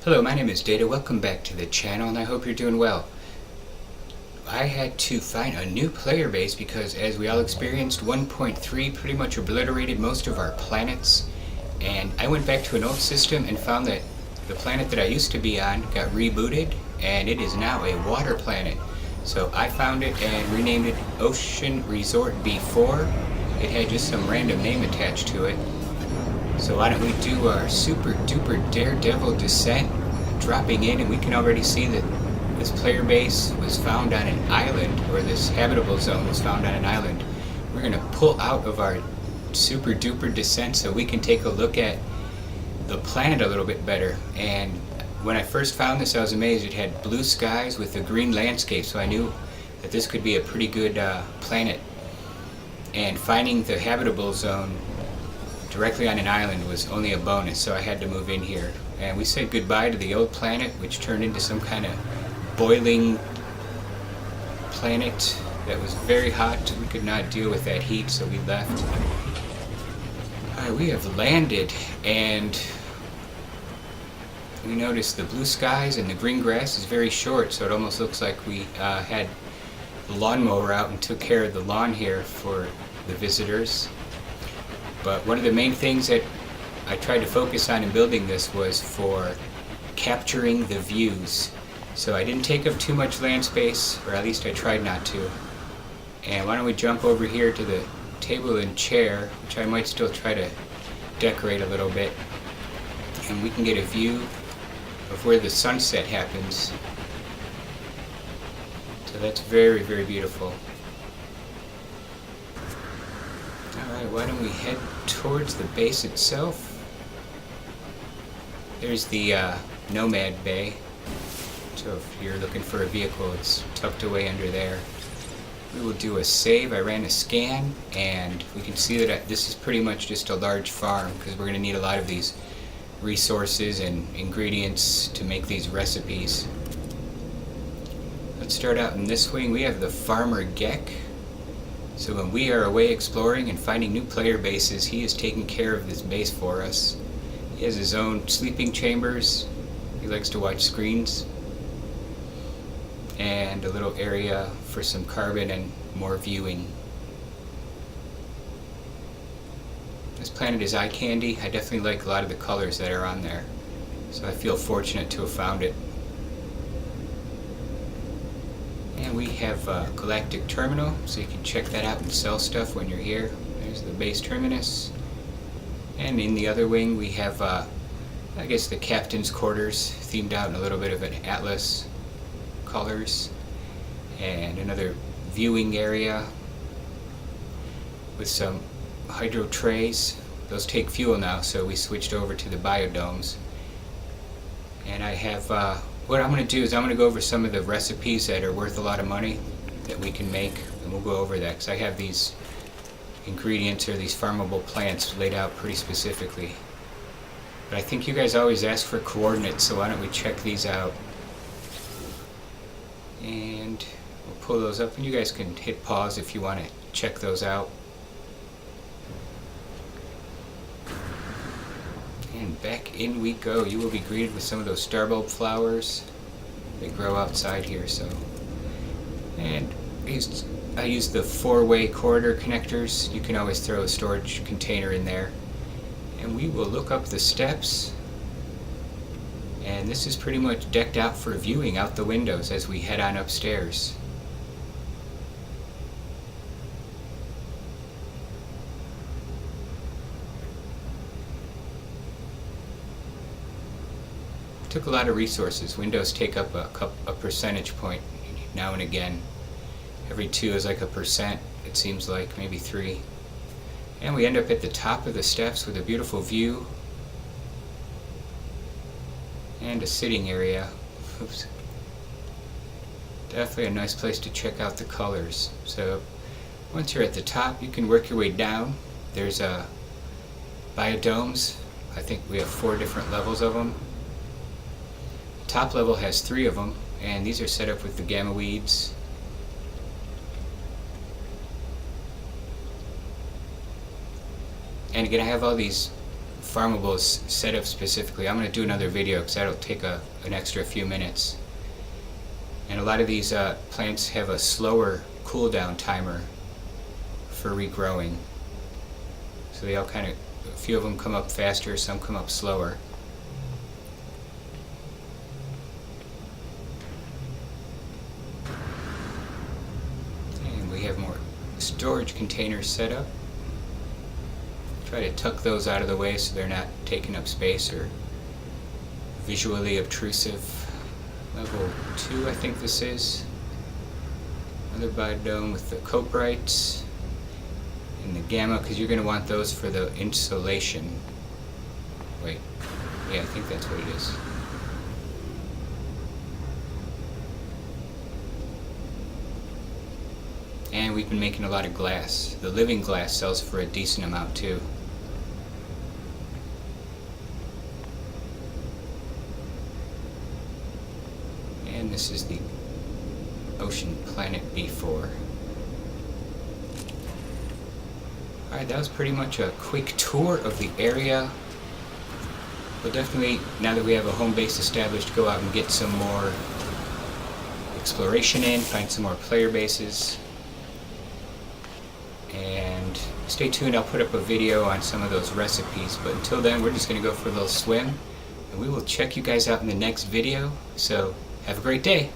Hello, my name is Data. Welcome back to the channel, and I hope you're doing well. I had to find a new player base because, as we all experienced, 1.3 pretty much obliterated most of our planets, and I went back to an old system and found that the planet that I used to be on got rebooted, and it is now a water planet. So I found it and renamed it Ocean Resort B4. It had just some random name attached to it. So why don't we do our super duper daredevil descent, dropping in, and we can already see that this player base was found on an island, or this habitable zone was found on an island. We're going to pull out of our super duper descent so we can take a look at the planet a little bit better. And when I first found this, I was amazed. It had blue skies with a green landscape, so I knew that this could be a pretty good planet. And finding the habitable zone directly on an island was only a bonus, so I had to move in here. And we said goodbye to the old planet, which turned into some kind of boiling planet that was very hot. We could not deal with that heat, so we left. Alright, we have landed, and we noticed the blue skies and the green grass is very short, so it almost looks like we had the lawnmower out and took care of the lawn here for the visitors. But one of the main things that I tried to focus on in building this was for capturing the views. So I didn't take up too much land space, or at least I tried not to. And why don't we jump over here to the table and chair, which I might still try to decorate a little bit. And we can get a view of where the sunset happens. So that's very, very beautiful. Alright, why don't we head towards the base itself. There's the Nomad Bay. So if you're looking for a vehicle, it's tucked away under there. We will do a save. I ran a scan, and we can see that this is pretty much just a large farm, because we're going to need a lot of these resources and ingredients to make these recipes. Let's start out in this wing. We have the Farmer Gek. So when we are away exploring and finding new player bases, he is taking care of this base for us. He has his own sleeping chambers. He likes to watch screens. And a little area for some carbon and more viewing. This planet is eye candy. I definitely like a lot of the colors that are on there. So I feel fortunate to have found it. And we have a galactic terminal, so you can check that out and sell stuff when you're here. There's the base terminus. And in the other wing we have, I guess, the captain's quarters, themed out in a little bit of an Atlas colors. And another viewing area with some hydro trays. Those take fuel now, so we switched over to the biodomes. And I have, what I'm going to do is I'm going to go over some of the recipes that are worth a lot of money that we can make, and we'll go over that, because I have these ingredients, or these farmable plants, laid out pretty specifically. But I think you guys always ask for coordinates, so why don't we check these out. And we'll pull those up, and you guys can hit pause if you want to check those out. And back in we go. You will be greeted with some of those starbulb flowers. They grow outside here, so. And I used the 4-way corridor connectors. You can always throw a storage container in there. And we will look up the steps. And this is pretty much decked out for viewing out the windows as we head on upstairs. Took a lot of resources. Windows take up a percentage point now and again. Every 2 is like a percent, it seems like, maybe 3. And we end up at the top of the steps with a beautiful view and a sitting area. Oops. Definitely a nice place to check out the colors. So once you're at the top, you can work your way down. There's biodomes. I think we have 4 different levels of them. Top level has 3 of them, and these are set up with the gamma weeds. And again, I have all these farmables set up specifically. I'm going to do another video because that'll take an extra few minutes. And a lot of these plants have a slower cooldown timer for regrowing. So they all kind of, a few of them come up faster, some come up slower. And we have more storage containers set up. Try to tuck those out of the way so they're not taking up space or visually obtrusive. Level 2, I think this is. Another biodome with the coprites and the gamma, because you're going to want those for the insulation. Wait, yeah, I think that's what it is. And we've been making a lot of glass. The living glass sells for a decent amount too. And this is the Ocean Planet B4. Alright, that was pretty much a quick tour of the area. We'll definitely, now that we have a home base established, go out and get some more exploration in, find some more player bases. And stay tuned, I'll put up a video on some of those recipes. But until then, we're just going to go for a little swim. And we will check you guys out in the next video. So, have a great day.